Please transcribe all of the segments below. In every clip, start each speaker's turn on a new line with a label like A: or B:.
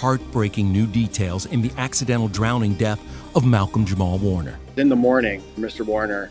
A: heartbreaking new details in the accidental drowning death of Malcolm-Jamal Warner.
B: In the morning, Mr. Warner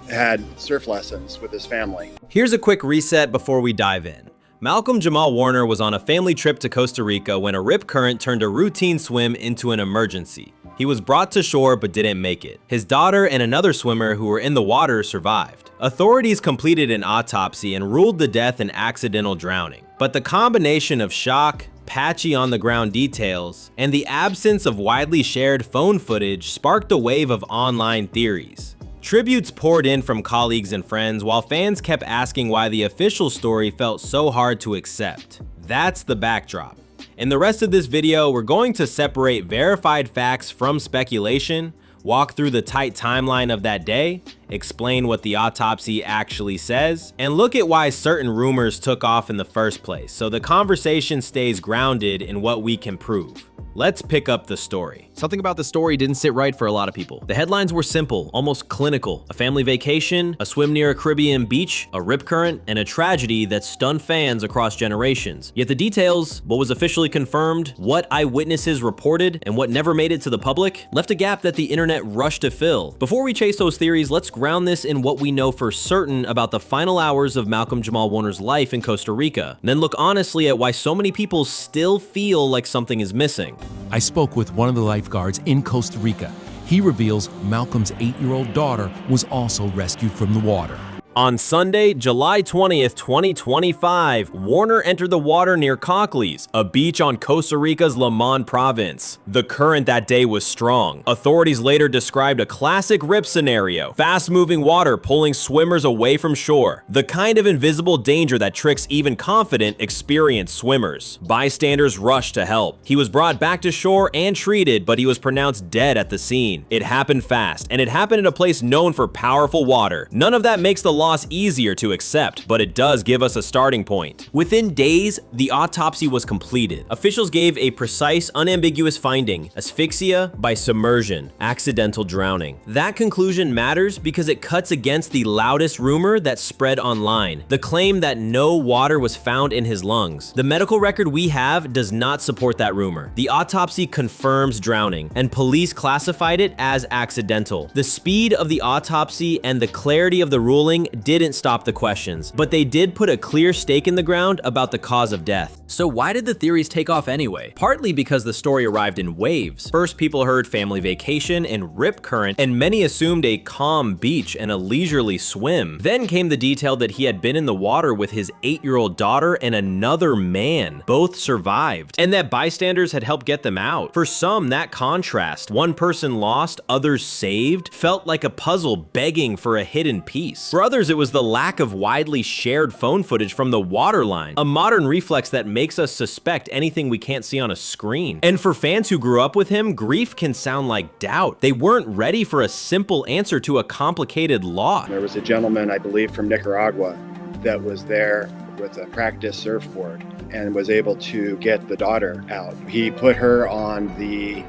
B: had surf lessons with his family.
C: Here's a quick reset before we dive in. Malcolm-Jamal Warner was on a family trip to Costa Rica when a rip current turned a routine swim into an emergency. He was brought to shore but didn't make it. His daughter and another swimmer who were in the water survived. Authorities completed an autopsy and ruled the death an accidental drowning. But the combination of shock, patchy on-the-ground details, and the absence of widely shared phone footage sparked a wave of online theories. Tributes poured in from colleagues and friends, while fans kept asking why the official story felt so hard to accept. That's the backdrop. In the rest of this video, we're going to separate verified facts from speculation, walk through the tight timeline of that day, explain what the autopsy actually says, and look at why certain rumors took off in the first place, so the conversation stays grounded in what we can prove. Let's pick up the story.
D: Something about the story didn't sit right for a lot of people. The headlines were simple, almost clinical. A family vacation, a swim near a Caribbean beach, a rip current, and a tragedy that stunned fans across generations. Yet the details, what was officially confirmed, what eyewitnesses reported, and what never made it to the public, left a gap that the internet rushed to fill. Before we chase those theories, let's ground this in what we know for certain about the final hours of Malcolm-Jamal Warner's life in Costa Rica, and then look honestly at why so many people still feel like something is missing.
A: I spoke with one of the lifeguards in Costa Rica. He reveals Malcolm's 8-year-old daughter was also rescued from the water.
C: On Sunday, July 20th, 2025, Warner entered the water near Cockley's, a beach on Costa Rica's Limon province. The current that day was strong. Authorities later described a classic rip scenario, fast-moving water pulling swimmers away from shore, the kind of invisible danger that tricks even confident, experienced swimmers. Bystanders rushed to help. He was brought back to shore and treated, but he was pronounced dead at the scene. It happened fast, and it happened in a place known for powerful water. None of that makes the loss easier to accept, but it does give us a starting point. Within days, the autopsy was completed. Officials gave a precise, unambiguous finding: asphyxia by submersion, accidental drowning. That conclusion matters because it cuts against the loudest rumor that spread online, the claim that no water was found in his lungs. The medical record we have does not support that rumor. The autopsy confirms drowning, and police classified it as accidental. The speed of the autopsy and the clarity of the ruling didn't stop the questions, but they did put a clear stake in the ground about the cause of death.
D: So why did the theories take off anyway? Partly because the story arrived in waves. First, people heard family vacation and rip current, and many assumed a calm beach and a leisurely swim. Then came the detail that he had been in the water with his 8-year-old daughter and another man. Both survived, and that bystanders had helped get them out. For some, that contrast, one person lost, others saved, felt like a puzzle begging for a hidden piece. For others, it was the lack of widely shared phone footage from the waterline, a modern reflex that makes us suspect anything we can't see on a screen. And for fans who grew up with him, grief can sound like doubt. They weren't ready for a simple answer to a complicated loss.
B: There was a gentleman, I believe, from Nicaragua that was there with a practice surfboard and was able to get the daughter out. He put her on the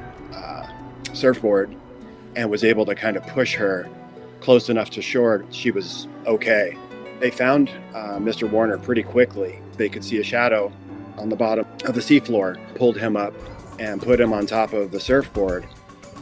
B: surfboard and was able to kind of push her close enough to shore. She was okay. They found Mr. Warner pretty quickly. They could see a shadow on the bottom of the seafloor, pulled him up and put him on top of the surfboard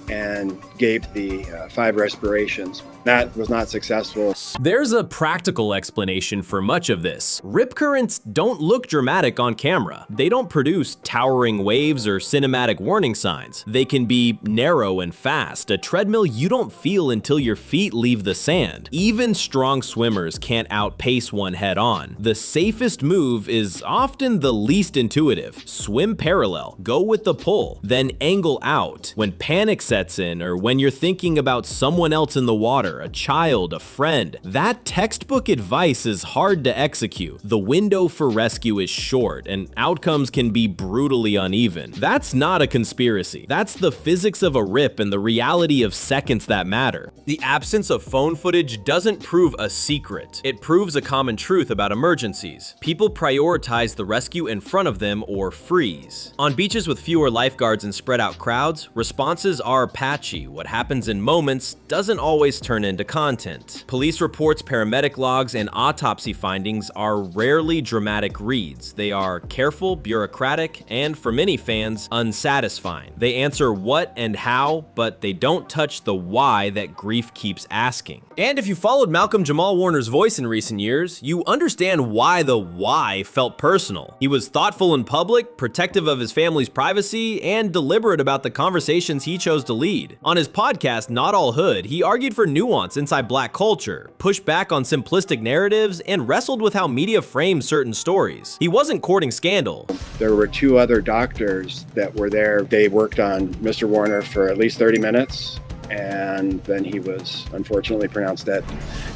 B: and gave the 5 respirations. That was not successful.
C: There's a practical explanation for much of this. Rip currents don't look dramatic on camera. They don't produce towering waves or cinematic warning signs. They can be narrow and fast, a treadmill you don't feel until your feet leave the sand. Even strong swimmers can't outpace one head on. The safest move is often the least intuitive. Swim parallel, go with the pull, then angle out. When panic sets in, or when you're thinking about someone else in the water, a child, a friend, that textbook advice is hard to execute. The window for rescue is short, and outcomes can be brutally uneven. That's not a conspiracy. That's the physics of a rip and the reality of seconds that matter. The absence of phone footage doesn't prove a secret. It proves a common truth about emergencies. People prioritize the rescue in front of them or freeze. On beaches with fewer lifeguards and spread out crowds, responses are
D: are patchy. What happens in moments doesn't always turn into content. Police reports, paramedic logs, and autopsy findings are rarely dramatic reads. They are careful, bureaucratic, and for many fans, unsatisfying. They answer what and how, but they don't touch the why that grief keeps asking. And if you followed Malcolm-Jamal Warner's voice in recent years, you understand why the why felt personal. He was thoughtful in public, protective of his family's privacy, and deliberate about the conversations he chose to lead. On his podcast, Not All Hood, he argued for nuance inside Black culture, pushed back on simplistic narratives, and wrestled with how media frames certain stories. He wasn't courting scandal.
B: There were two other doctors that were there. They worked on Mr. Warner for at least 30 minutes. And then he was unfortunately pronounced dead.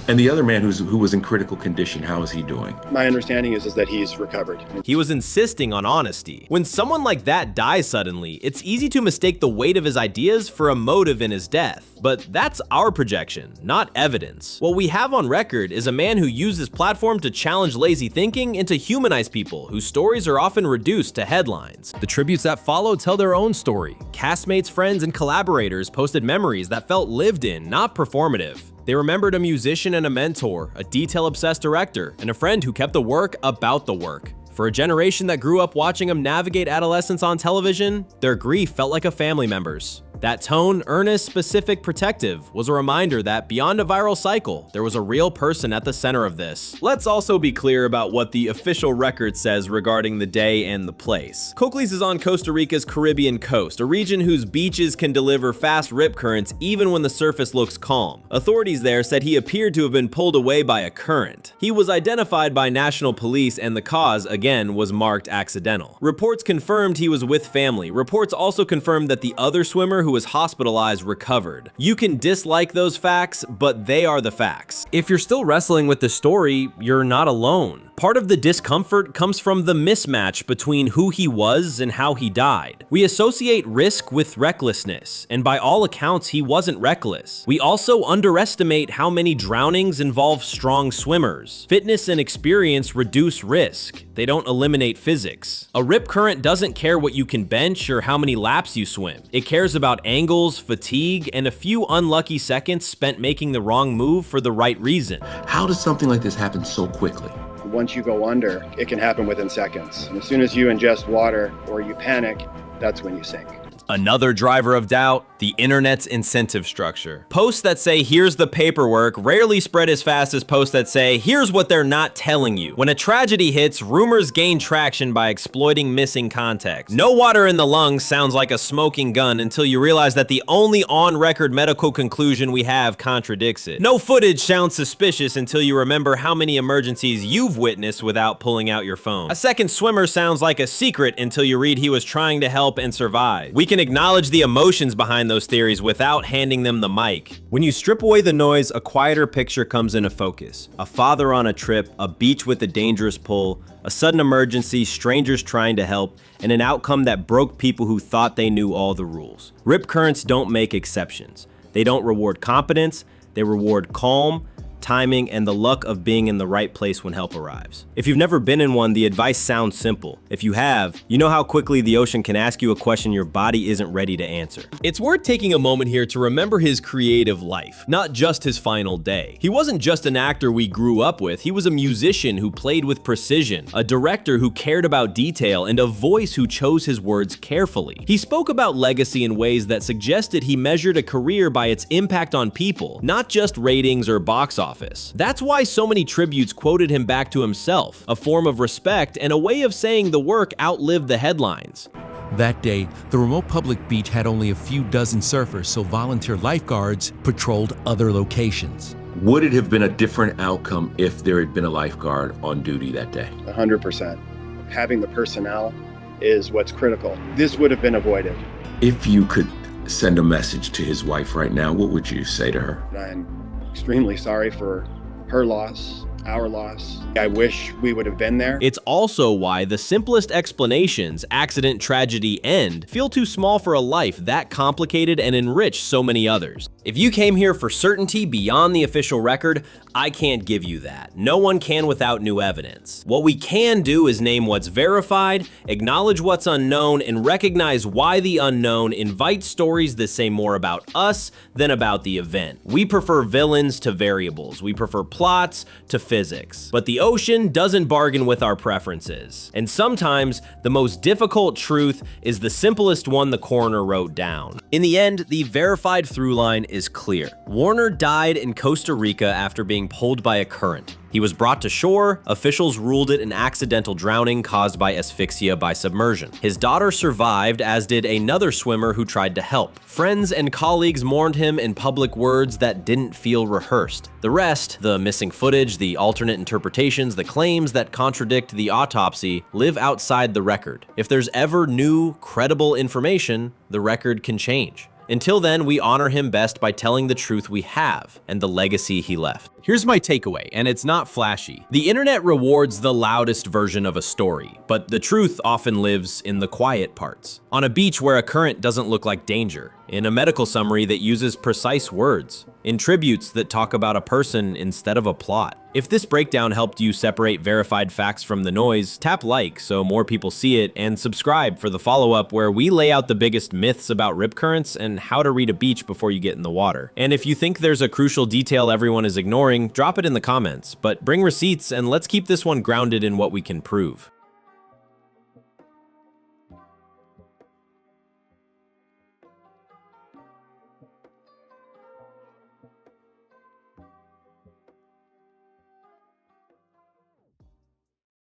E: And the other man who was in critical condition, how is he doing?
B: My understanding is that he's recovered.
D: He was insisting on honesty. When someone like that dies suddenly, it's easy to mistake the weight of his ideas for a motive in his death. But that's our projection, not evidence. What we have on record is a man who used his platform to challenge lazy thinking and to humanize people whose stories are often reduced to headlines. The tributes that follow tell their own story. Castmates, friends, and collaborators posted memories that felt lived in, not performative. They remembered a musician and a mentor, a detail-obsessed director, and a friend who kept the work about the work. For a generation that grew up watching him navigate adolescence on television, their grief felt like a family member's. That tone, earnest, specific, protective, was a reminder that beyond a viral cycle, there was a real person at the center of this. Let's also be clear about what the official record says regarding the day and the place. Cochle's is on Costa Rica's Caribbean coast, a region whose beaches can deliver fast rip currents even when the surface looks calm. Authorities there said he appeared to have been pulled away by a current. He was identified by national police and the cause, again, was marked accidental. Reports confirmed he was with family. Reports also confirmed that the other swimmer who was hospitalized recovered. You can dislike those facts, but they are the facts. If you're still wrestling with the story, you're not alone. Part of the discomfort comes from the mismatch between who he was and how he died. We associate risk with recklessness, and by all accounts, he wasn't reckless. We also underestimate how many drownings involve strong swimmers. Fitness and experience reduce risk. They don't eliminate physics. A rip current doesn't care what you can bench or how many laps you swim. It cares about angles, fatigue, and a few unlucky seconds spent making the wrong move for the right reason.
E: How does something like this happen so quickly?
B: Once you go under, it can happen within seconds. And as soon as you ingest water or you panic, that's when you sink.
D: Another driver of doubt, the internet's incentive structure. Posts that say, here's the paperwork, rarely spread as fast as posts that say, here's what they're not telling you. When a tragedy hits, rumors gain traction by exploiting missing context. No water in the lungs sounds like a smoking gun until you realize that the only on-record medical conclusion we have contradicts it. No footage sounds suspicious until you remember how many emergencies you've witnessed without pulling out your phone. A second swimmer sounds like a secret until you read he was trying to help and survive. We can acknowledge the emotions behind those theories without handing them the mic. When you strip away the noise, a quieter picture comes into focus. A father on a trip, a beach with a dangerous pull, a sudden emergency, strangers trying to help, and an outcome that broke people who thought they knew all the rules. Rip currents don't make exceptions. They don't reward competence, they reward calm, timing, and the luck of being in the right place when help arrives. If you've never been in one, the advice sounds simple. If you have, you know how quickly the ocean can ask you a question your body isn't ready to answer. It's worth taking a moment here to remember his creative life, not just his final day. He wasn't just an actor we grew up with, he was a musician who played with precision, a director who cared about detail, and a voice who chose his words carefully. He spoke about legacy in ways that suggested he measured a career by its impact on people, not just ratings or box office. That's why so many tributes quoted him back to himself, a form of respect and a way of saying the work outlived the headlines.
A: That day, the remote public beach had only a few dozen surfers, so volunteer lifeguards patrolled other locations.
E: Would it have been a different outcome if there had been a lifeguard on duty that day?
B: 100%. Having the personnel is what's critical. This would have been avoided.
E: If you could send a message to his wife right now, what would you say to her?
B: I'm extremely sorry for her loss, our loss. I wish we would have been there.
D: It's also why the simplest explanations, accident, tragedy, end, feel too small for a life that complicated and enriched so many others. If you came here for certainty beyond the official record, I can't give you that. No one can without new evidence. What we can do is name what's verified, acknowledge what's unknown, and recognize why the unknown invites stories that say more about us than about the event. We prefer villains to variables. We prefer plots to physics. But the ocean doesn't bargain with our preferences. And sometimes, the most difficult truth is the simplest one the coroner wrote down. In the end, the verified through line is clear. Warner died in Costa Rica after being pulled by a current. He was brought to shore. Officials ruled it an accidental drowning caused by asphyxia by submersion. His daughter survived, as did another swimmer who tried to help. Friends and colleagues mourned him in public words that didn't feel rehearsed. The rest, the missing footage, the alternate interpretations, the claims that contradict the autopsy, live outside the record. If there's ever new, credible information, the record can change. Until then, we honor him best by telling the truth we have and the legacy he left. Here's my takeaway, and it's not flashy. The internet rewards the loudest version of a story, but the truth often lives in the quiet parts. On a beach where a current doesn't look like danger, in a medical summary that uses precise words, in tributes that talk about a person instead of a plot. If this breakdown helped you separate verified facts from the noise, tap like so more people see it, and subscribe for the follow-up where we lay out the biggest myths about rip currents and how to read a beach before you get in the water. And if you think there's a crucial detail everyone is ignoring, drop it in the comments, but bring receipts and let's keep this one grounded in what we can prove.